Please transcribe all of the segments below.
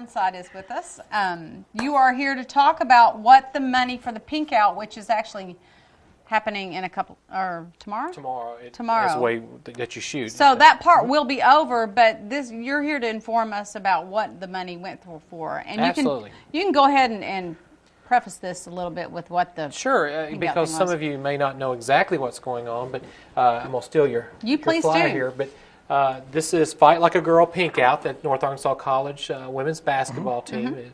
Burnside is with us. You are here to talk about what the money for the Pink Out, which is actually happening in a couple, or tomorrow? Tomorrow. Tomorrow. That's the way that you shoot. So that part will be over, but you're here to inform us about what the money went for. And Absolutely. You can go ahead and preface this a little bit with what the Sure, because some of you may not know exactly what's going on, but I'm going to steal your flyer here. But this is Fight Like a Girl Pink Out that North Arkansas College women's basketball team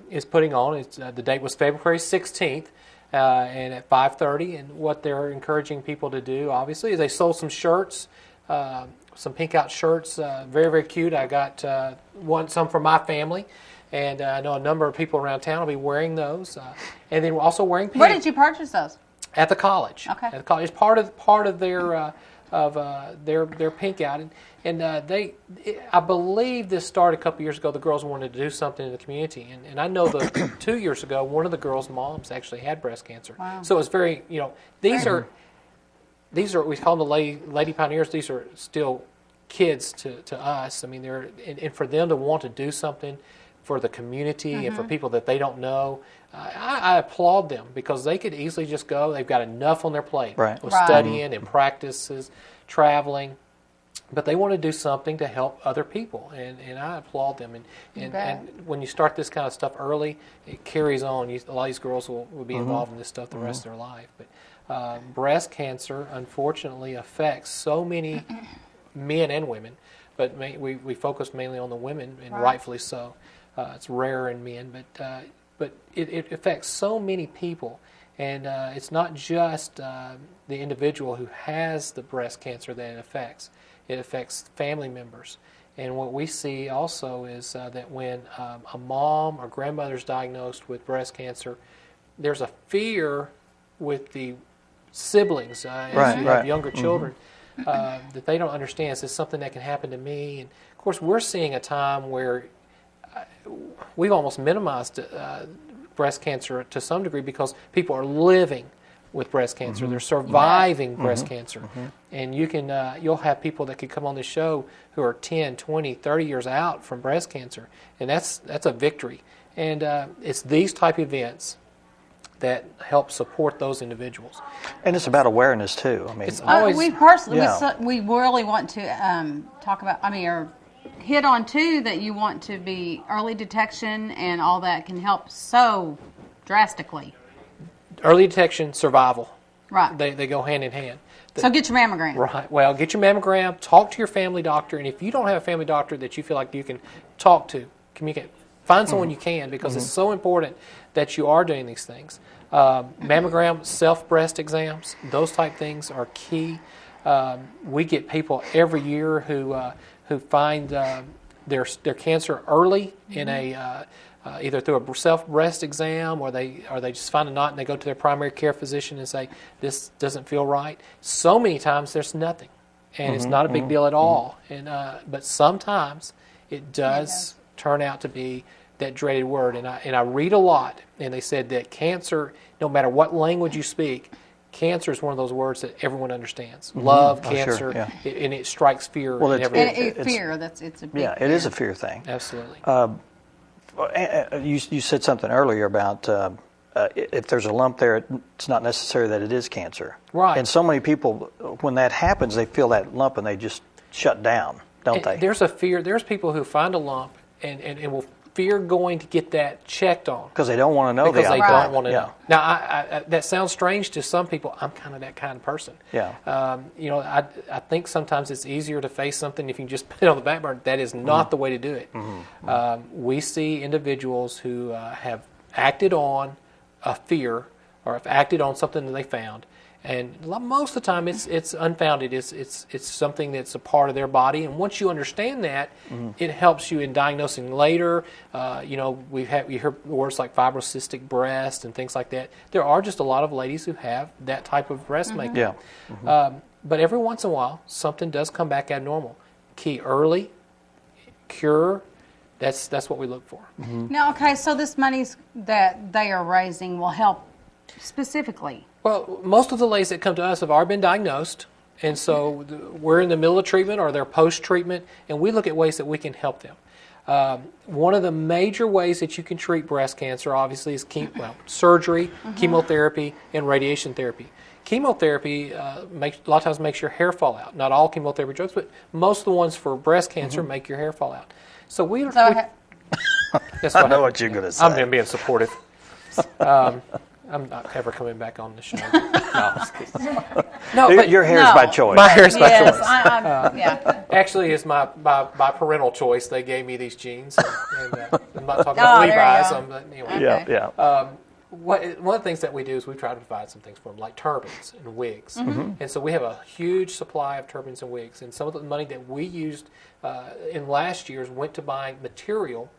is putting on. The date was February 16th. And at 5:30, and what they're encouraging people to do, obviously, is they sold some shirts, some Pink Out shirts, very, very cute. I got some for my family, and I know a number of people around town will be wearing those, and then we're also wearing pink. Where did you purchase those? At the college. Okay. At the college, it's part of their Pink Out, and I believe this started a couple years ago. The girls wanted to do something in the community, and I know that 2 years ago, one of the girls' moms actually had breast cancer. Wow. So it's very, these are we call them the lady pioneers. These are still kids to us. I mean, and for them to want to do something for the community and for people that they don't know, I applaud them, because they could easily just go. They've got enough on their plate with studying and practices, traveling, but they want to do something to help other people, and I applaud them. And when you start this kind of stuff early, it carries on. A lot of these girls will be involved in this stuff the rest of their life. But breast cancer, unfortunately, affects so many men and women, but we focus mainly on the women, and rightfully so. It's rarer in men, but it affects so many people, and it's not just the individual who has the breast cancer that it affects. It affects family members. And what we see also is that when a mom or grandmother is diagnosed with breast cancer, there's a fear with the siblings, as you have younger children, that they don't understand. Is this something that can happen to me? And of course, we're seeing a time where we've almost minimized breast cancer to some degree, because people are living with breast cancer. They're surviving breast cancer. And you'll have people that could come on this show who are 10, 20, 30 years out from breast cancer. And that's a victory. And it's these type of events that help support those individuals. And it's about awareness too. I mean, it's always, we personally we really want to talk about, or hit on too, that you want to be early detection, and all that can help so drastically. Early detection, survival. Right. They go hand in hand. So get your mammogram. Right. Well, get your mammogram, talk to your family doctor, and if you don't have a family doctor that you feel like you can talk to, communicate, find someone you can, because it's so important that you are doing these things. Mammogram, self-breast exams, those type things are key. We get people every year who find their cancer early in a either through a self-breast exam, or they just find a knot and they go to their primary care physician and say, this doesn't feel right. So many times there's nothing, and it's not a big deal at all. And but sometimes it does turn out to be that dreaded word. And I read a lot, and they said that cancer, no matter what language you speak, cancer is one of those words that everyone understands. Love, cancer, and it strikes fear. Well, It's a big it is a fear thing. Absolutely. You said something earlier about if there's a lump there, it's not necessary that it is cancer. Right. And so many people, when that happens, they feel that lump and they just shut down, don't they? There's a fear. There's people who find a lump and will fear going to get that checked on. Because they don't want to know. Because they don't want to know. Now, I that sounds strange to some people. I'm kind of that kind of person. Yeah. I think sometimes it's easier to face something if you can just put it on the back burner. That is not the way to do it. We see individuals who have acted on a fear, or have acted on something that they found, and most of the time it's unfounded. It's something that's a part of their body, and once you understand that, it helps you in diagnosing later. You hear words like fibrocystic breast and things like that. There are just a lot of ladies who have that type of breast makeup. But every once in a while, something does come back abnormal. Key early, cure. That's what we look for. Now, okay, so this money that they are raising will help specifically. Well, most of the ladies that come to us have already been diagnosed, and so we're in the middle of treatment or they're post-treatment, and we look at ways that we can help them. One of the major ways that you can treat breast cancer, obviously, is surgery, chemotherapy, and radiation therapy. Chemotherapy a lot of times makes your hair fall out. Not all chemotherapy drugs, but most of the ones for breast cancer make your hair fall out. So I know what you're going to say. I'm being supportive. I'm not ever coming back on the show. No, but your hair is by choice. My hair is by choice. Yeah. Actually, it's by parental choice. They gave me these jeans. And I'm not talking about Levi's. Anyway. Yeah. One of the things that we do is we try to provide some things for them, like turbans and wigs. And so we have a huge supply of turbans and wigs. And some of the money that we used in last year's went to buying material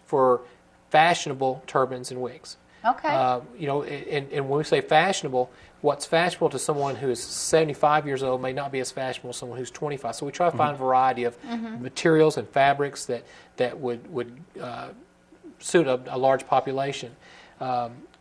for fashionable turbans and wigs. Okay. And when we say fashionable, what's fashionable to someone who is 75 years old may not be as fashionable as someone who's 25. So we try to find a variety of materials and fabrics that would suit a large population.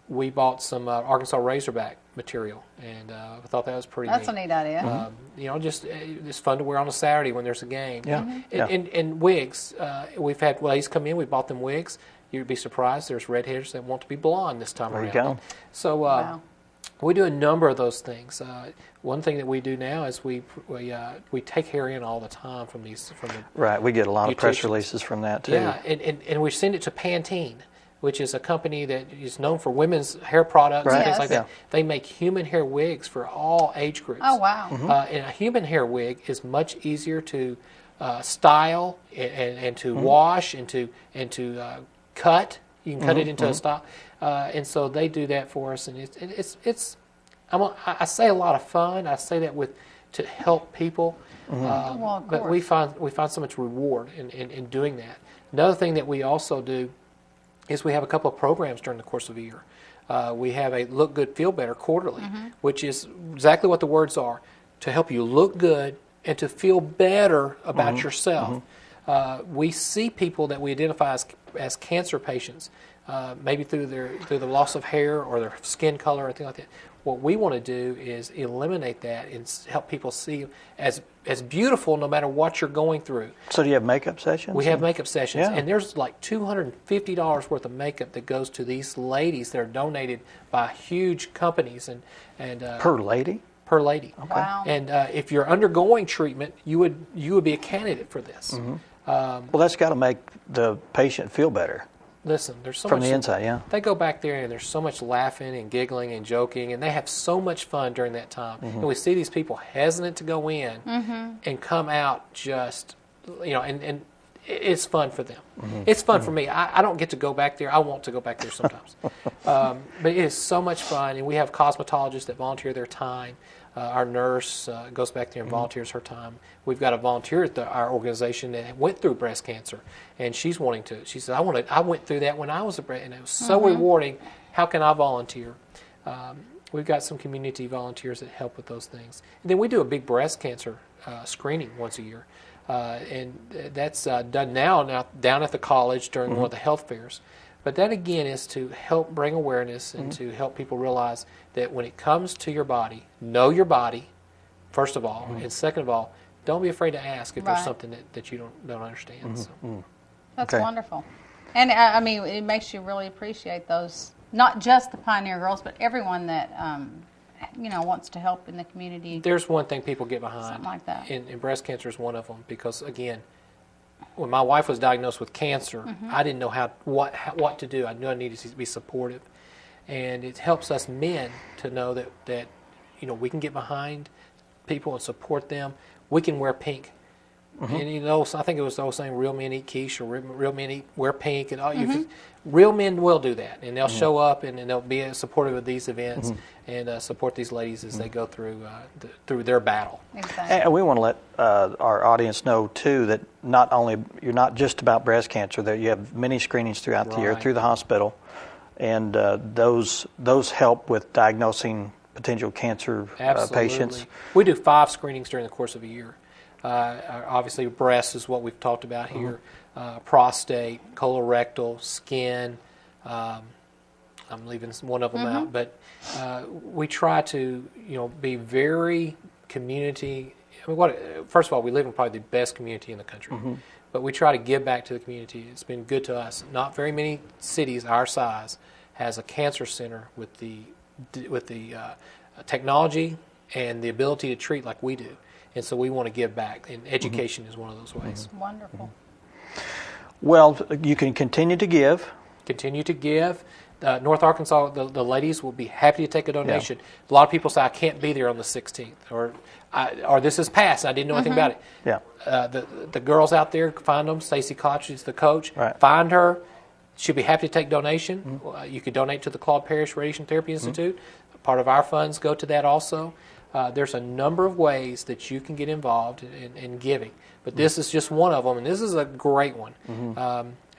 We bought some Arkansas Razorback material, and I thought that was pretty neat. That's a neat idea. It's fun to wear on a Saturday when there's a game. Yeah. And wigs. We've had ladies come in. We bought them wigs. You'd be surprised. There's redheads that want to be blonde this time around. There you go. So we do a number of those things. One thing that we do now is we take hair in all the time from the Right. We get a lot of press beauticians. releases from that too. Yeah, and we send it to Pantene, which is a company that is known for women's hair products and things like that. They make human hair wigs for all age groups. Oh, wow. And a human hair wig is much easier to style and to wash and to cut. You can cut it into a style, and so they do that for us. And it's I say a lot of fun. I say that to help people, Well, of but course. we find so much reward in doing that. Another thing that we also do is we have a couple of programs during the course of a year. We have a Look Good, Feel Better quarterly, which is exactly what the words are, to help you look good and to feel better about yourself. We see people that we identify as cancer patients, maybe through the loss of hair or their skin color or anything like that. What we want to do is eliminate that and help people see as beautiful no matter what you're going through. So do you have makeup sessions? We have makeup sessions, Yeah. and there's like $250 worth of makeup that goes to these ladies that are donated by huge companies and Per lady? per lady. Wow. And if you're undergoing treatment, you would be a candidate for this. Well, that's got to make the patient feel better Listen, there's so from much the inside, yeah. They go back there and there's so much laughing and giggling and joking, and they have so much fun during that time. And we see these people hesitant to go in and come out just, and it's fun for them. It's fun for me. I don't get to go back there. I want to go back there sometimes. But it is so much fun, and we have cosmetologists that volunteer their time. Our nurse goes back there and volunteers her time. We've got a volunteer at our organization that went through breast cancer, and she's wanting to. She said, "I went through that when I was a breast, and it was so rewarding. How can I volunteer?" We've got some community volunteers that help with those things, and then we do a big breast cancer screening once a year, and that's done now down at the college during one of the health fairs. But that, again, is to help bring awareness and to help people realize that when it comes to your body, know your body, first of all, and second of all, don't be afraid to ask if there's something that you don't understand. So. That's Okay. wonderful. And, I mean, it makes you really appreciate those, not just the Pioneer Girls, but everyone that, wants to help in the community. There's one thing people get behind. Something like that. And breast cancer is one of them because, again, when my wife was diagnosed with cancer, I didn't know what to do. I knew I needed to be supportive, and it helps us men to know that we can get behind people and support them. We can wear pink, and so I think it was the old saying, "Real men eat quiche," or "Real men wear pink," and all real men will do that, and they'll show up and they'll be supportive of these events and support these ladies as they go through their battle. Exactly. And we want to let our audience know, too, that you're not just about breast cancer, that you have many screenings throughout the year Right. through the hospital, and those help with diagnosing potential cancer patients. We do 5 screenings during the course of a year. Obviously, breast is what we've talked about here. Prostate, colorectal, skin. I'm leaving one of them out, but we try to, be very community. I mean, first of all, we live in probably the best community in the country. but we try to give back to the community. It's been good to us. Not very many cities our size has a cancer center with the technology and the ability to treat like we do. And so we want to give back, and education is one of those ways. Wonderful. Well, you can continue to give. Continue to give. North Arkansas, the ladies will be happy to take a donation. A lot of people say, I can't be there on the 16th, or this is past, I didn't know anything about it. Yeah. The girls out there, find them. Stacey Koch is the coach. Right. Find her. She'll be happy to take donation. You could donate to the Claude Parrish Radiation Therapy Institute. Part of our funds go to that also. There's a number of ways that you can get involved in giving, but this is just one of them, and this is a great one.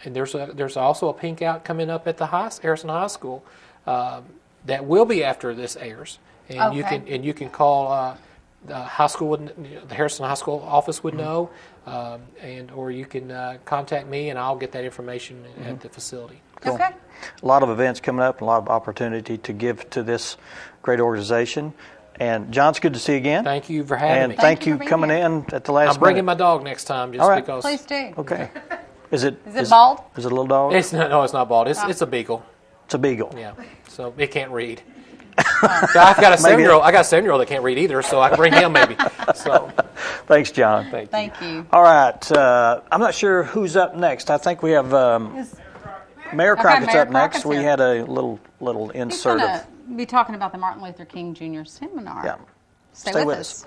And there's also a pink out coming up at the Harrison High School that will be after this airs, and you can call the high school, the Harrison High School office would know, or you can contact me, and I'll get that information at the facility. Cool. Okay. A lot of events coming up, a lot of opportunity to give to this great organization. And John, it's good to see you again. Thank you for having me. And thank you for being coming here. in at the last I'm bringing minute. my dog next time, just All right. because. Please do. Okay. Is it bald? Is it a little dog? It's not bald. It's a beagle. It's a beagle. Yeah, so it can't read. I've got a 7-year-old. I got a 7-year-old that can't read either, so I can bring him maybe. So Thanks, John. thank you. Thank you. All right. I'm not sure who's up next. I think we have Mayor Crockett's Mayor up next. Crockett's We here. had a little He's insert going of. to be talking about the Martin Luther King Jr. seminar. Yeah. Stay with us.